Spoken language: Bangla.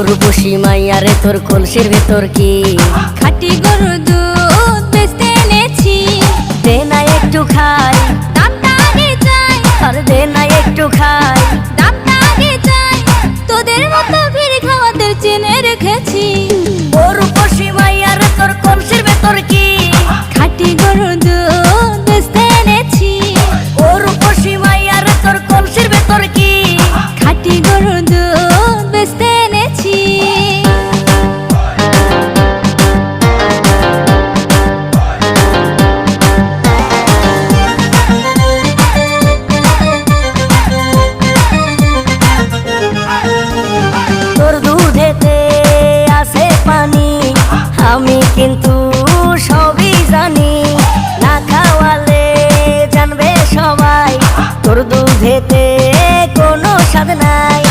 রূপসী মাইয়ারে তোর কলসির ভেতর কি খাঁটি গরুর দুধ বেচতে এনেছি। দে না একটু খাই, দামটা আগে চাই, আর দে না একটু খাই। দামটা আগে চাই, তোদের মতো ভিড় খাওয়াদের চেনে রেখেছি। ও রূপসী মাইয়ারে তোর কলসির ভেতর কি খাঁটি গরুর দুধ বেচতে এনেছি। ও রূপসী মাইয়ারে তোর কলসির ভেতর কি খাঁটি গরুর দুধ বেচতে এনেছি। তোর দুধেতে আছে পানি, আমি কিন্তু সবই জানি। না খাওয়ালে জানবে সবাই তোর দুধেতে কোনো স্বাদ নাই।